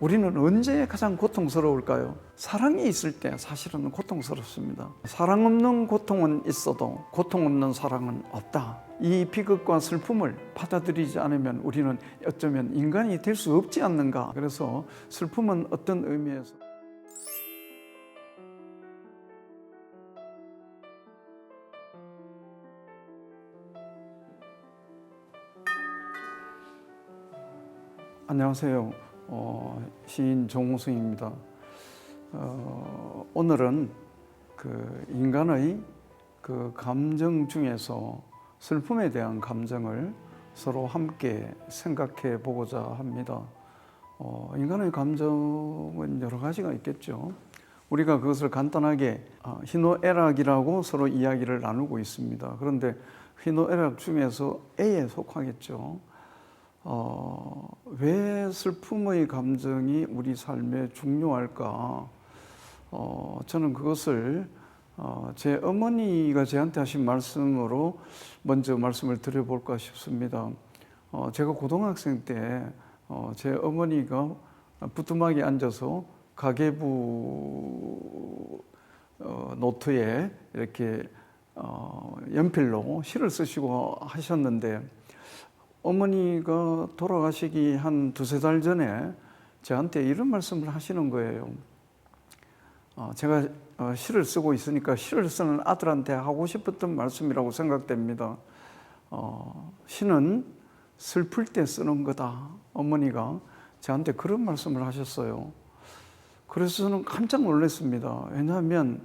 우리는 언제 가장 고통스러울까요? 사랑이 있을 때 사실은 고통스럽습니다. 사랑 없는 고통은 있어도 고통 없는 사랑은 없다. 이 비극과 슬픔을 받아들이지 않으면 우리는 어쩌면 인간이 될 수 없지 않는가. 그래서 슬픔은 어떤 의미에서 안녕하세요. 시인 정우승입니다. 오늘은 인간의 감정 중에서 슬픔에 대한 감정을 서로 함께 생각해 보고자 합니다. 인간의 감정은 여러 가지가 있겠죠. 우리가 그것을 간단하게 희노애락이라고 서로 이야기를 나누고 있습니다. 그런데 희노애락 중에서 A에 속하겠죠. 왜 슬픔의 감정이 우리 삶에 중요할까? 저는 그것을 제 어머니가 저한테 하신 말씀으로 먼저 말씀을 드려볼까 싶습니다. 제가 고등학생 때 제 어머니가 부뚜막에 앉아서 가계부 노트에 이렇게 연필로 시를 쓰시고 하셨는데, 어머니가 돌아가시기 한 두세 달 전에 저한테 이런 말씀을 하시는 거예요. 제가 시를 쓰고 있으니까 시를 쓰는 아들한테 하고 싶었던 말씀이라고 생각됩니다. 시는 슬플 때 쓰는 거다. 어머니가 저한테 그런 말씀을 하셨어요. 그래서 저는 깜짝 놀랐습니다. 왜냐하면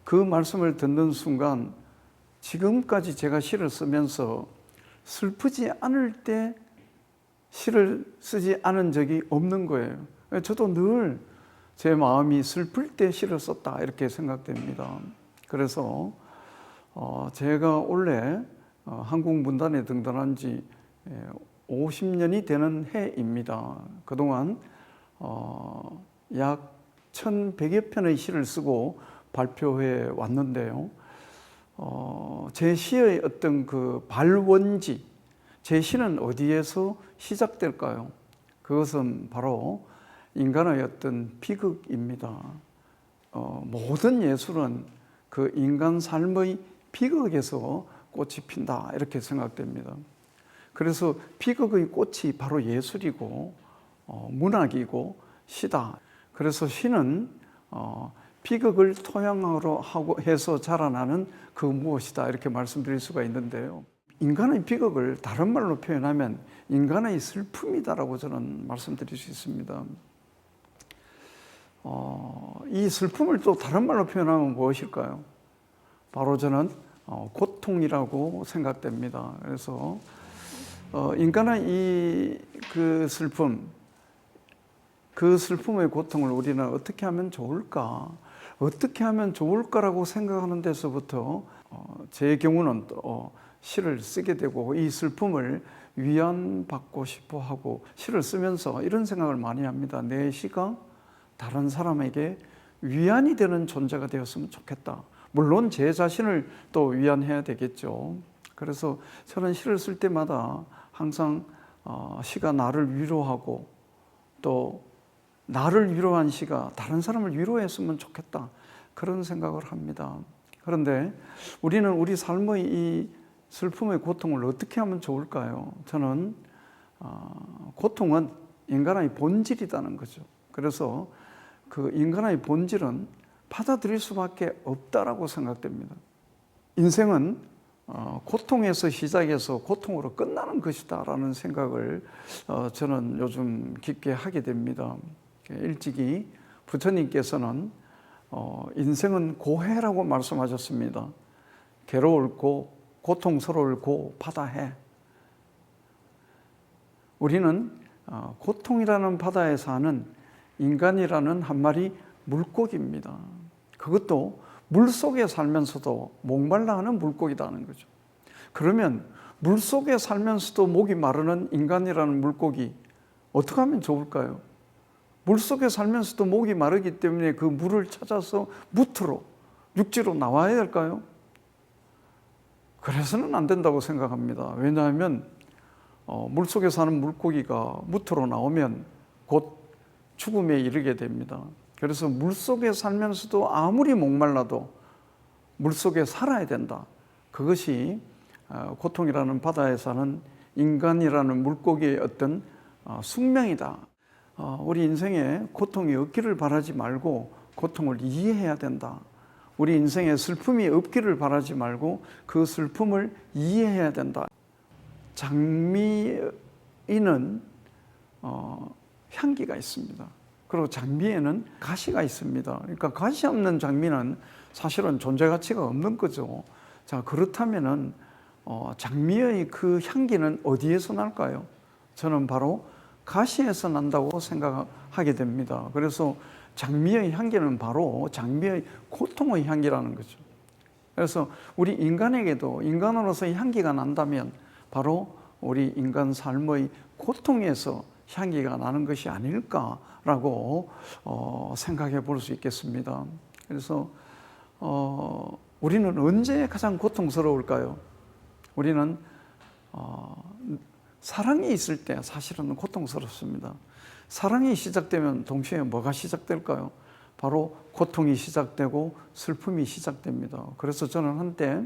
그 말씀을 듣는 순간 지금까지 제가 시를 쓰면서 슬프지 않을 때 시를 쓰지 않은 적이 없는 거예요. 저도 늘 제 마음이 슬플 때 시를 썼다 이렇게 생각됩니다. 그래서 제가 원래 한국 문단에 등단한 지 50년이 되는 해입니다. 그동안 약 1100여 편의 시를 쓰고 발표해 왔는데요. 제 시의 어떤 그 발원지, 제 시는 어디에서 시작될까요? 그것은 바로 인간의 어떤 비극입니다. 모든 예술은 그 인간 삶의 비극에서 꽃이 핀다 이렇게 생각됩니다. 그래서 비극의 꽃이 바로 예술이고 문학이고 시다. 그래서 시는 비극을 토양으로 하고 해서 자라나는 그 무엇이다 이렇게 말씀드릴 수가 있는데요. 인간의 비극을 다른 말로 표현하면 인간의 슬픔이다라고 저는 말씀드릴 수 있습니다. 이 슬픔을 또 다른 말로 표현하면 무엇일까요? 바로 저는 고통이라고 생각됩니다. 그래서 인간의 그 슬픔의 고통을 우리는 어떻게 하면 좋을까? 어떻게 하면 좋을까라고 생각하는 데서부터 제 경우는 또 시를 쓰게 되고 이 슬픔을 위안받고 싶어 하고 시를 쓰면서 이런 생각을 많이 합니다. 내 시가 다른 사람에게 위안이 되는 존재가 되었으면 좋겠다. 물론 제 자신을 또 위안해야 되겠죠. 그래서 저는 시를 쓸 때마다 항상 시가 나를 위로하고 또 나를 위로한 시가 다른 사람을 위로했으면 좋겠다. 그런 생각을 합니다. 그런데 우리는 우리 삶의 이 슬픔의 고통을 어떻게 하면 좋을까요? 저는 고통은 인간의 본질이라는 거죠. 그래서 그 인간의 본질은 받아들일 수밖에 없다라고 생각됩니다. 인생은 고통에서 시작해서 고통으로 끝나는 것이다라는 생각을 저는 요즘 깊게 하게 됩니다. 일찍이 부처님께서는 인생은 고해라고 말씀하셨습니다. 괴로울 고, 고통스러울 고, 바다해. 우리는 고통이라는 바다에 사는 인간이라는 한 마리 물고기입니다. 그것도 물속에 살면서도 목말라 하는 물고기라는 거죠. 그러면 물속에 살면서도 목이 마르는 인간이라는 물고기 어떻게 하면 좋을까요? 물속에 살면서도 목이 마르기 때문에 그 물을 찾아서 무트로, 육지로 나와야 될까요? 그래서는 안 된다고 생각합니다. 왜냐하면 물속에 사는 물고기가 무트로 나오면 곧 죽음에 이르게 됩니다. 그래서 물속에 살면서도 아무리 목말라도 물속에 살아야 된다. 그것이 고통이라는 바다에 사는 인간이라는 물고기의 어떤 숙명이다. 우리 인생에 고통이 없기를 바라지 말고 고통을 이해해야 된다. 우리 인생에 슬픔이 없기를 바라지 말고 그 슬픔을 이해해야 된다. 장미에는 향기가 있습니다. 그리고 장미에는 가시가 있습니다. 그러니까 가시 없는 장미는 사실은 존재 가치가 없는 거죠. 자, 그렇다면은 장미의 그 향기는 어디에서 날까요? 저는 바로 가시에서 난다고 생각하게 됩니다. 그래서 장미의 향기는 바로 장미의 고통의 향기라는 거죠. 그래서 우리 인간에게도 인간으로서의 향기가 난다면 바로 우리 인간 삶의 고통에서 향기가 나는 것이 아닐까라고 생각해 볼 수 있겠습니다. 그래서 우리는 언제 가장 고통스러울까요? 우리는 사랑이 있을 때 사실은 고통스럽습니다. 사랑이 시작되면 동시에 뭐가 시작될까요? 바로 고통이 시작되고 슬픔이 시작됩니다. 그래서 저는 한때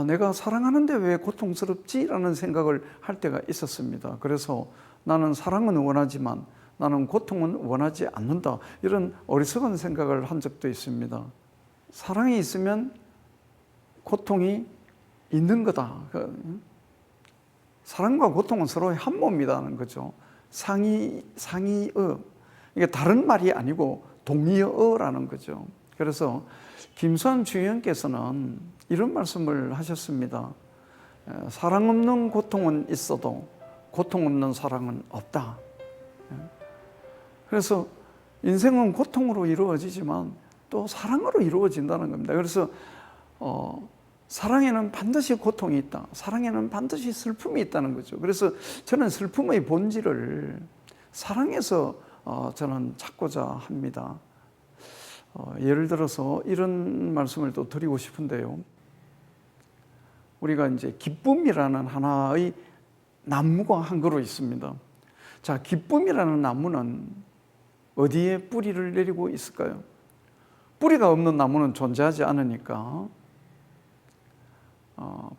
내가 사랑하는데 왜 고통스럽지? 라는 생각을 할 때가 있었습니다. 그래서 나는 사랑은 원하지만 나는 고통은 원하지 않는다. 이런 어리석은 생각을 한 적도 있습니다. 사랑이 있으면 고통이 있는 거다. 사랑과 고통은 서로의 한 몸이라는 거죠. 상이어. 이게 다른 말이 아니고 동의어라는 거죠. 그래서 김수환 주의원께서는 이런 말씀을 하셨습니다. 사랑 없는 고통은 있어도 고통 없는 사랑은 없다. 그래서 인생은 고통으로 이루어지지만 또 사랑으로 이루어진다는 겁니다. 그래서 사랑에는 반드시 고통이 있다. 사랑에는 반드시 슬픔이 있다는 거죠. 그래서 저는 슬픔의 본질을 사랑에서 저는 찾고자 합니다. 예를 들어서 이런 말씀을 또 드리고 싶은데요. 우리가 이제 기쁨이라는 하나의 나무가 한 그루 있습니다. 자, 기쁨이라는 나무는 어디에 뿌리를 내리고 있을까요? 뿌리가 없는 나무는 존재하지 않으니까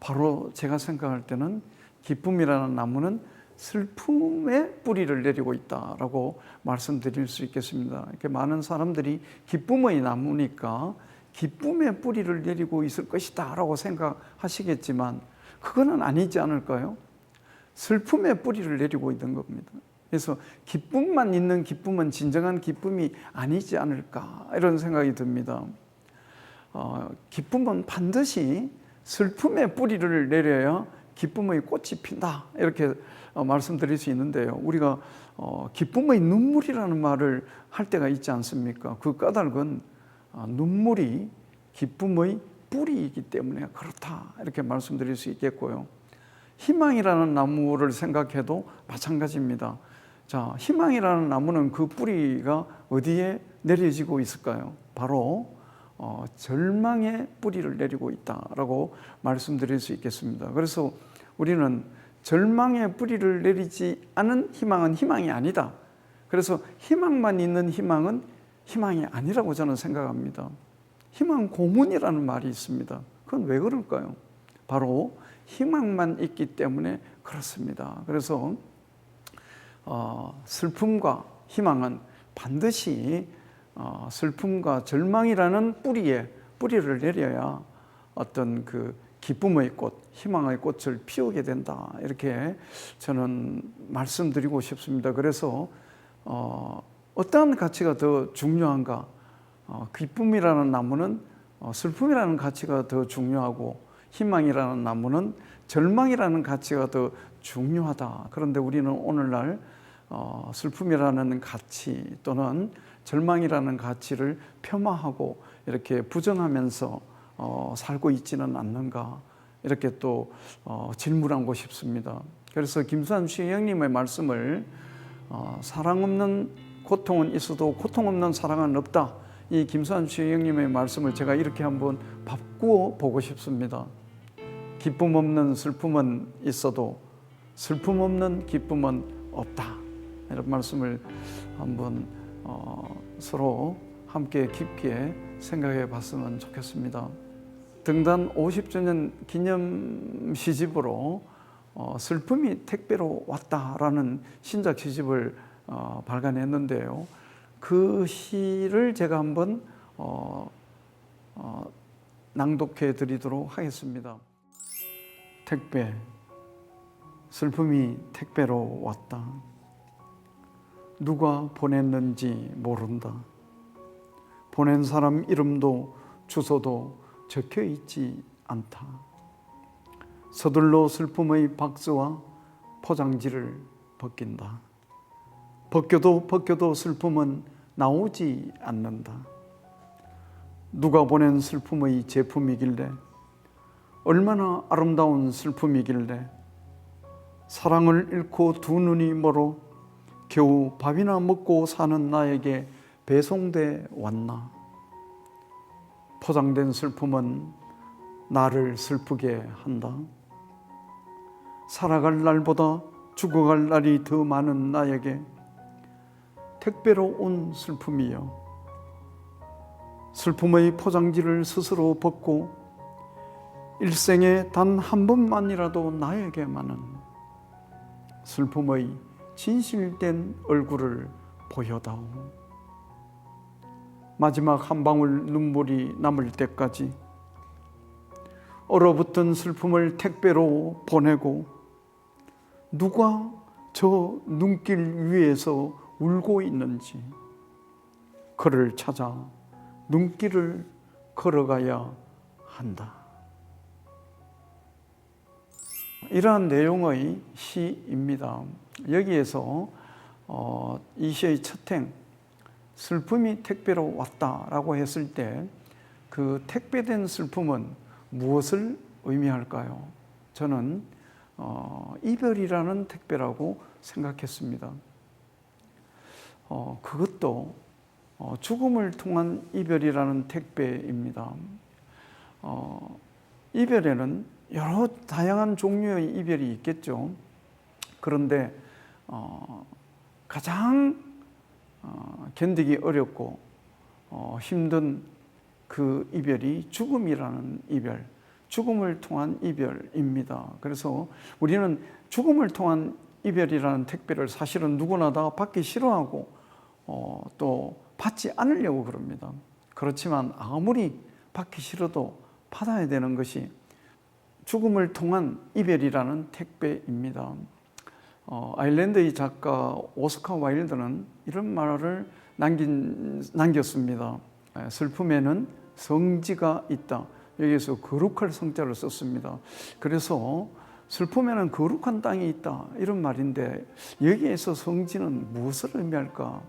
바로 제가 생각할 때는 기쁨이라는 나무는 슬픔에 뿌리를 내리고 있다라고 말씀드릴 수 있겠습니다. 이렇게 많은 사람들이 기쁨의 나무니까 기쁨의 뿌리를 내리고 있을 것이다 라고 생각하시겠지만 그거는 아니지 않을까요? 슬픔의 뿌리를 내리고 있는 겁니다. 그래서 기쁨만 있는 기쁨은 진정한 기쁨이 아니지 않을까 이런 생각이 듭니다. 기쁨은 반드시 슬픔의 뿌리를 내려야 기쁨의 꽃이 핀다 이렇게 말씀드릴 수 있는데요. 우리가 기쁨의 눈물이라는 말을 할 때가 있지 않습니까? 그 까닭은 눈물이 기쁨의 뿌리이기 때문에 그렇다 이렇게 말씀드릴 수 있겠고요. 희망이라는 나무를 생각해도 마찬가지입니다. 자, 희망이라는 나무는 그 뿌리가 어디에 내려지고 있을까요? 바로 절망의 뿌리를 내리고 있다라고 말씀드릴 수 있겠습니다. 그래서 우리는 절망의 뿌리를 내리지 않은 희망은 희망이 아니다. 그래서 희망만 있는 희망은 희망이 아니라고 저는 생각합니다. 희망 고문이라는 말이 있습니다. 그건 왜 그럴까요? 바로 희망만 있기 때문에 그렇습니다. 그래서 슬픔과 희망은 반드시 슬픔과 절망이라는 뿌리를 내려야 어떤 그 기쁨의 꽃, 희망의 꽃을 피우게 된다. 이렇게 저는 말씀드리고 싶습니다. 그래서 어떠한 가치가 더 중요한가? 기쁨이라는 나무는 슬픔이라는 가치가 더 중요하고 희망이라는 나무는 절망이라는 가치가 더 중요하다. 그런데 우리는 오늘날 슬픔이라는 가치 또는 절망이라는 가치를 폄하하고 이렇게 부정하면서 살고 있지는 않는가 이렇게 또 질문하고 싶습니다. 그래서 김수환 주형님의 말씀을 사랑 없는 고통은 있어도 고통 없는 사랑은 없다. 이 김수환 주형님의 말씀을 제가 이렇게 한번 바꾸어 보고 싶습니다. 기쁨 없는 슬픔은 있어도 슬픔 없는 기쁨은 없다. 이런 말씀을 한번 서로 함께 깊게 생각해 봤으면 좋겠습니다. 등단 50주년 기념 시집으로 슬픔이 택배로 왔다라는 신작 시집을 발간했는데요. 그 시를 제가 한번 낭독해 드리도록 하겠습니다. 택배, 슬픔이 택배로 왔다. 누가 보냈는지 모른다. 보낸 사람 이름도 주소도 적혀 있지 않다. 서둘러 슬픔의 박스와 포장지를 벗긴다. 벗겨도 슬픔은 나오지 않는다. 누가 보낸 슬픔의 제품이길래, 얼마나 아름다운 슬픔이길래, 사랑을 잃고 두 눈이 멀어 겨우 밥이나 먹고 사는 나에게 배송돼 왔나. 포장된 슬픔은 나를 슬프게 한다. 살아갈 날보다 죽어갈 날이 더 많은 나에게 택배로 온 슬픔이여, 슬픔의 포장지를 스스로 벗고 일생에 단 한 번만이라도 나에게만은 슬픔의 진실된 얼굴을 보여다오. 마지막 한 방울 눈물이 남을 때까지 얼어붙은 슬픔을 택배로 보내고, 누가 저 눈길 위에서 울고 있는지 그를 찾아 눈길을 걸어가야 한다. 이러한 내용의 시입니다. 여기에서 이 시의 첫 행, 슬픔이 택배로 왔다라고 했을 때 그 택배된 슬픔은 무엇을 의미할까요? 저는 이별이라는 택배라고 생각했습니다. 그것도 죽음을 통한 이별이라는 택배입니다. 이별에는 여러 다양한 종류의 이별이 있겠죠. 그런데 가장 견디기 어렵고 힘든 그 이별이 죽음이라는 이별, 죽음을 통한 이별입니다. 그래서 우리는 죽음을 통한 이별이라는 택배를 사실은 누구나 다 받기 싫어하고 또 받지 않으려고 그럽니다. 그렇지만 아무리 받기 싫어도 받아야 되는 것이 죽음을 통한 이별이라는 택배입니다. 아일랜드의 작가 오스카 와일드는 이런 말을 남겼습니다. 슬픔에는 성지가 있다. 여기에서 거룩할 성자를 썼습니다. 그래서 슬픔에는 거룩한 땅이 있다, 이런 말인데 여기에서 성지는 무엇을 의미할까?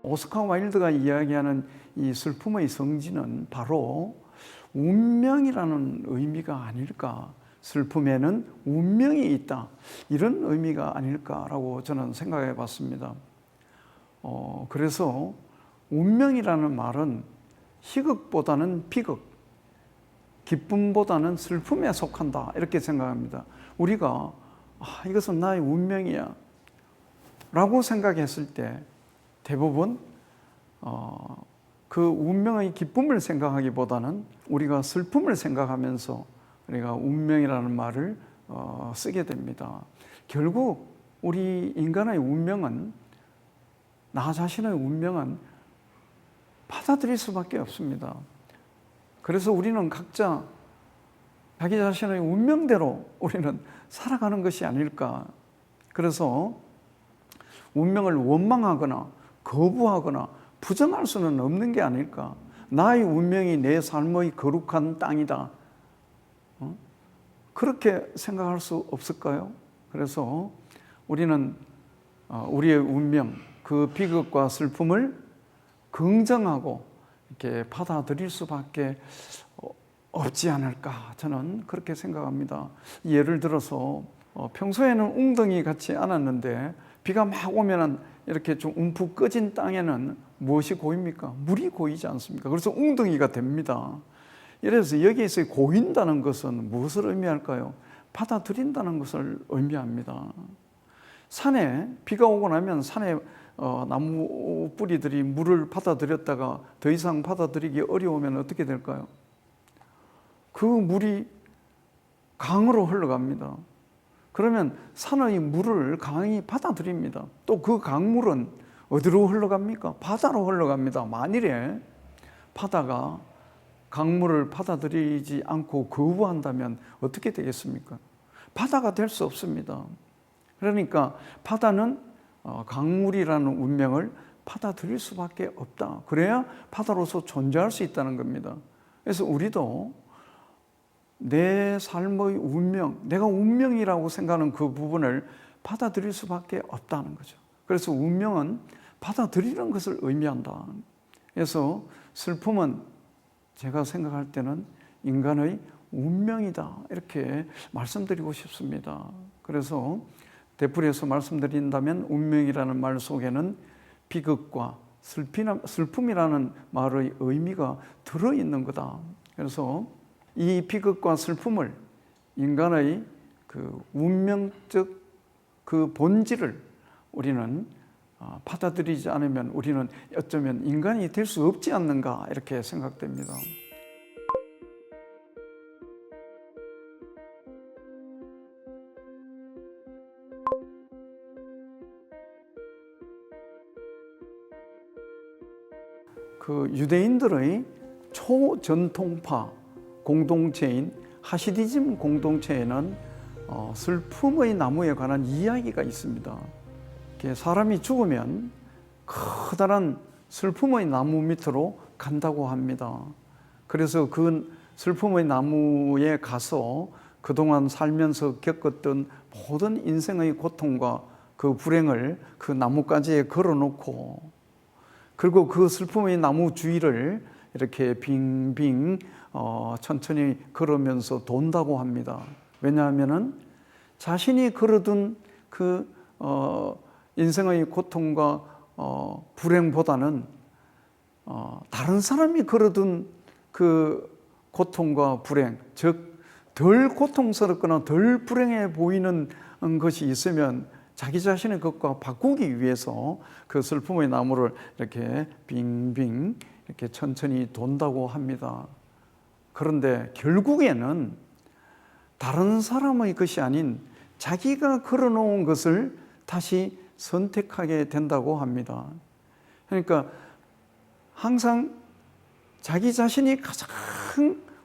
오스카 와일드가 이야기하는 이 슬픔의 성지는 바로 운명이라는 의미가 아닐까. 슬픔에는 운명이 있다, 이런 의미가 아닐까라고 저는 생각해 봤습니다. 그래서 운명이라는 말은 희극보다는 비극, 기쁨보다는 슬픔에 속한다, 이렇게 생각합니다. 우리가 이것은 나의 운명이야 라고 생각했을 때 대부분 그 운명의 기쁨을 생각하기보다는 우리가 슬픔을 생각하면서 우리가 운명이라는 말을 쓰게 됩니다. 결국 우리 인간의 운명은, 나 자신의 운명은 받아들일 수밖에 없습니다. 그래서 우리는 각자 자기 자신의 운명대로 우리는 살아가는 것이 아닐까. 그래서 운명을 원망하거나 거부하거나 부정할 수는 없는 게 아닐까. 나의 운명이 내 삶의 거룩한 땅이다, 그렇게 생각할 수 없을까요? 그래서 우리는 우리의 운명, 그 비극과 슬픔을 긍정하고 이렇게 받아들일 수밖에 없지 않을까, 저는 그렇게 생각합니다. 예를 들어서 평소에는 웅덩이 같지 않았는데 비가 막 오면은 이렇게 좀 움푹 꺼진 땅에는 무엇이 고입니까? 물이 고이지 않습니까? 그래서 웅덩이가 됩니다. 이래서 여기에서 고인다는 것은 무엇을 의미할까요? 받아들인다는 것을 의미합니다. 산에 비가 오고 나면 산에 나무 뿌리들이 물을 받아들였다가 더 이상 받아들이기 어려우면 어떻게 될까요? 그 물이 강으로 흘러갑니다. 그러면 산의 물을 강이 받아들입니다. 또 그 강물은 어디로 흘러갑니까? 바다로 흘러갑니다. 만일에 바다가 강물을 받아들이지 않고 거부한다면 어떻게 되겠습니까? 바다가 될 수 없습니다. 그러니까 바다는 강물이라는 운명을 받아들일 수밖에 없다. 그래야 바다로서 존재할 수 있다는 겁니다. 그래서 우리도 내 삶의 운명, 내가 운명이라고 생각하는 그 부분을 받아들일 수밖에 없다는 거죠. 그래서 운명은 받아들이는 것을 의미한다. 그래서 슬픔은 제가 생각할 때는 인간의 운명이다, 이렇게 말씀드리고 싶습니다. 그래서 되풀이해서 말씀드린다면 운명이라는 말 속에는 비극과 슬픔이라는 말의 의미가 들어있는 거다. 그래서 이 비극과 슬픔을 인간의 그 운명적 그 본질을 우리는 받아들이지 않으면 우리는 어쩌면 인간이 될 수 없지 않는가, 이렇게 생각됩니다. 그 유대인들의 초전통파 공동체인 하시디즘 공동체에는 슬픔의 나무에 관한 이야기가 있습니다. 사람이 죽으면 커다란 슬픔의 나무 밑으로 간다고 합니다. 그래서 그 슬픔의 나무에 가서 그동안 살면서 겪었던 모든 인생의 고통과 그 불행을 그 나뭇가지에 걸어놓고, 그리고 그 슬픔의 나무 주위를 이렇게 빙빙 천천히 걸으면서 돈다고 합니다. 왜냐하면은 자신이 걸어둔 그 인생의 고통과 불행보다는 다른 사람이 걸어둔 그 고통과 불행, 즉 덜 고통스럽거나 덜 불행해 보이는 것이 있으면 자기 자신의 것과 바꾸기 위해서 그 슬픔의 나무를 이렇게 빙빙 이렇게 천천히 돈다고 합니다. 그런데 결국에는 다른 사람의 것이 아닌 자기가 걸어놓은 것을 다시 선택하게 된다고 합니다. 그러니까 항상 자기 자신이 가장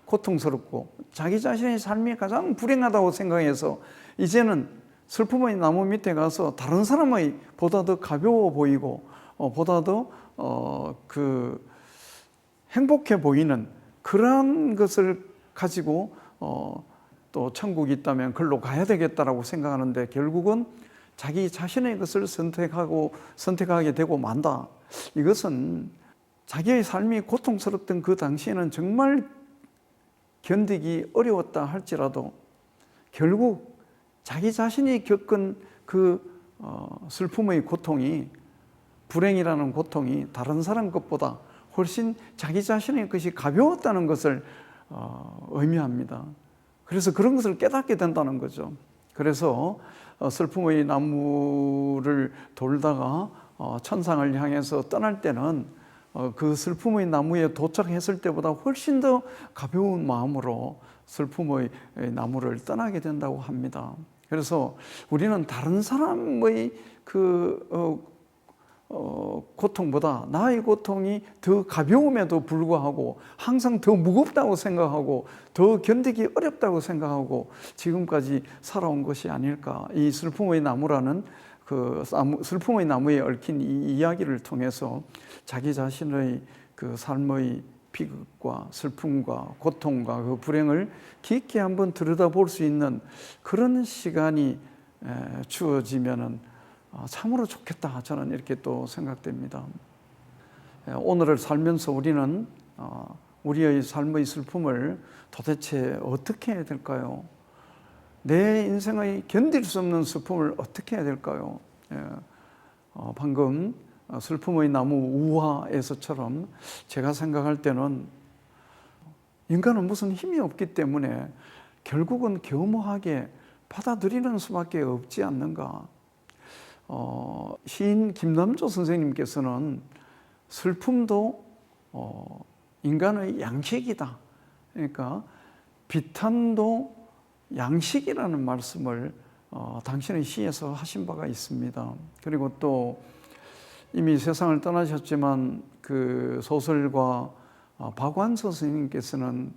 고통스럽고 자기 자신의 삶이 가장 불행하다고 생각해서 이제는 슬픔의 나무 밑에 가서 다른 사람의 보다 더 가벼워 보이고 보다 더 행복해 보이는 그러한 것을 가지고 또 천국이 있다면 그걸로 가야 되겠다라고 생각하는데, 결국은 자기 자신의 것을 선택하게 되고 만다. 이것은 자기의 삶이 고통스럽던 그 당시에는 정말 견디기 어려웠다 할지라도 결국 자기 자신이 겪은 그 슬픔의 고통이, 불행이라는 고통이 다른 사람 것보다 훨씬 자기 자신의 것이 가벼웠다는 것을 의미합니다. 그래서 그런 것을 깨닫게 된다는 거죠. 그래서 슬픔의 나무를 돌다가 천상을 향해서 떠날 때는 그 슬픔의 나무에 도착했을 때보다 훨씬 더 가벼운 마음으로 슬픔의 나무를 떠나게 된다고 합니다. 그래서 우리는 다른 사람의 고통보다 나의 고통이 더 가벼움에도 불구하고 항상 더 무겁다고 생각하고 더 견디기 어렵다고 생각하고 지금까지 살아온 것이 아닐까. 이 슬픔의 나무라는 슬픔의 나무에 얽힌 이 이야기를 통해서 자기 자신의 그 삶의 비극과 슬픔과 고통과 그 불행을 깊게 한번 들여다볼 수 있는 그런 시간이 주어지면은 참으로 좋겠다, 저는 이렇게 또 생각됩니다. 오늘을 살면서 우리는 우리의 삶의 슬픔을 도대체 어떻게 해야 될까요? 내 인생의 견딜 수 없는 슬픔을 어떻게 해야 될까요? 방금 슬픔의 나무 우화에서처럼 제가 생각할 때는 인간은 무슨 힘이 없기 때문에 결국은 겸허하게 받아들이는 수밖에 없지 않는가. 시인 김남조 선생님께서는 슬픔도 인간의 양식이다. 그러니까 비탄도 양식이라는 말씀을 당신의 시에서 하신 바가 있습니다. 그리고 또 이미 세상을 떠나셨지만 그 소설가 박완서 선생님께서는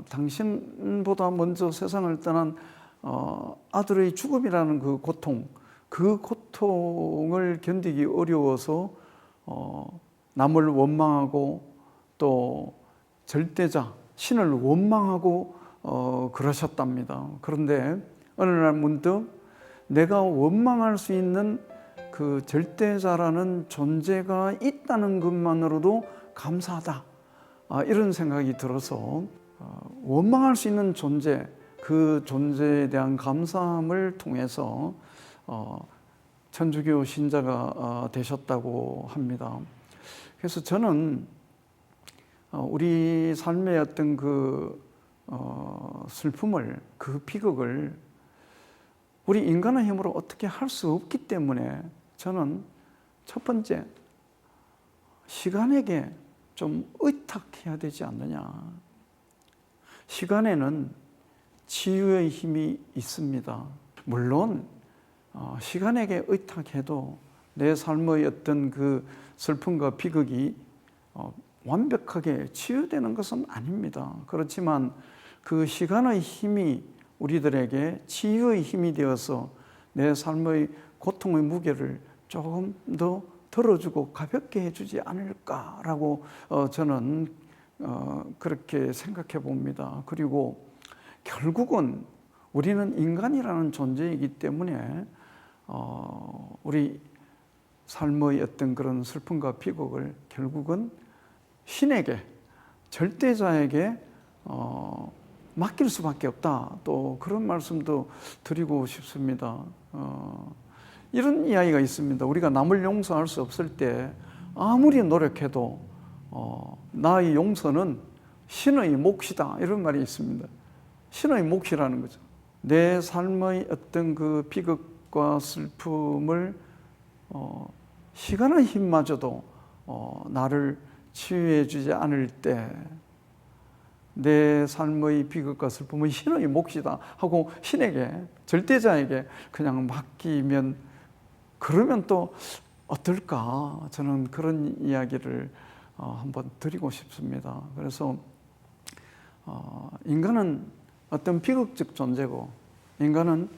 당신보다 먼저 세상을 떠난 아들의 죽음이라는 그 고통을 견디기 어려워서 남을 원망하고 또 절대자, 신을 원망하고 그러셨답니다. 그런데 어느 날 문득 내가 원망할 수 있는 그 절대자라는 존재가 있다는 것만으로도 감사하다. 이런 생각이 들어서 원망할 수 있는 존재, 그 존재에 대한 감사함을 통해서 천주교 신자가 되셨다고 합니다. 그래서 저는 우리 삶의 어떤 그 슬픔을, 그 비극을 우리 인간의 힘으로 어떻게 할 수 없기 때문에 저는 첫 번째, 시간에게 좀 의탁해야 되지 않느냐. 시간에는 치유의 힘이 있습니다. 물론 시간에게 의탁해도 내 삶의 어떤 그 슬픔과 비극이 완벽하게 치유되는 것은 아닙니다. 그렇지만 그 시간의 힘이 우리들에게 치유의 힘이 되어서 내 삶의 고통의 무게를 조금 더 덜어주고 가볍게 해주지 않을까라고 저는 그렇게 생각해 봅니다. 그리고 결국은 우리는 인간이라는 존재이기 때문에 우리 삶의 어떤 그런 슬픔과 비극을 결국은 신에게, 절대자에게 맡길 수밖에 없다. 또 그런 말씀도 드리고 싶습니다. 이런 이야기가 있습니다. 우리가 남을 용서할 수 없을 때 아무리 노력해도 나의 용서는 신의 몫이다. 이런 말이 있습니다. 신의 몫이라는 거죠. 내 삶의 어떤 그 비극과 슬픔을 시간의 힘마저도 나를 치유해 주지 않을 때 내 삶의 비극과 슬픔은 신의 몫이다 하고 신에게, 절대자에게 그냥 맡기면, 그러면 또 어떨까? 저는 그런 이야기를 한번 드리고 싶습니다. 그래서 인간은 어떤 비극적 존재고 인간은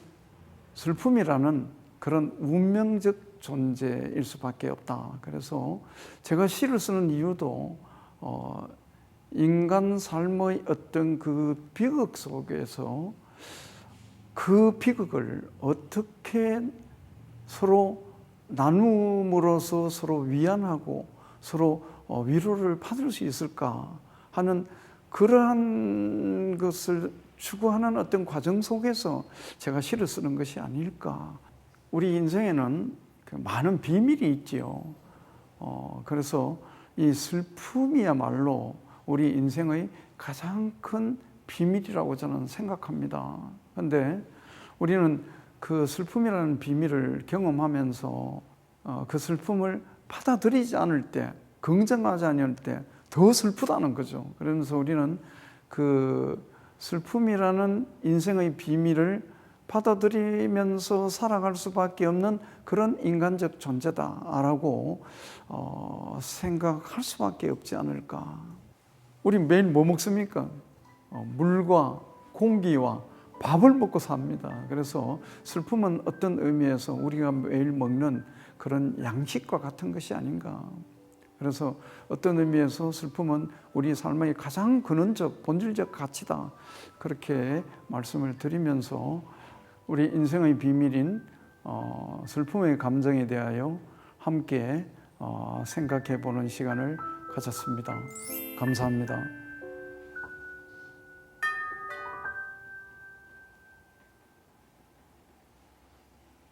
슬픔이라는 그런 운명적 존재일 수밖에 없다. 그래서 제가 시를 쓰는 이유도 인간 삶의 어떤 그 비극 속에서 그 비극을 어떻게 서로 나눔으로써 서로 위안하고 서로 위로를 받을 수 있을까 하는 그러한 것을 추구하는 어떤 과정 속에서 제가 시를 쓰는 것이 아닐까. 우리 인생에는 많은 비밀이 있지요. 그래서 이 슬픔이야말로 우리 인생의 가장 큰 비밀이라고 저는 생각합니다. 그런데 우리는 그 슬픔이라는 비밀을 경험하면서 그 슬픔을 받아들이지 않을 때, 긍정하지 않을 때 더 슬프다는 거죠. 그러면서 우리는 그 슬픔이라는 인생의 비밀을 받아들이면서 살아갈 수밖에 없는 그런 인간적 존재다라고 생각할 수밖에 없지 않을까. 우리 매일 뭐 먹습니까? 물과 공기와 밥을 먹고 삽니다. 그래서 슬픔은 어떤 의미에서 우리가 매일 먹는 그런 양식과 같은 것이 아닌가. 그래서 어떤 의미에서 슬픔은 우리 삶의 가장 근원적, 본질적 가치다. 그렇게 말씀을 드리면서 우리 인생의 비밀인 슬픔의 감정에 대하여 함께 생각해 보는 시간을 가졌습니다. 감사합니다.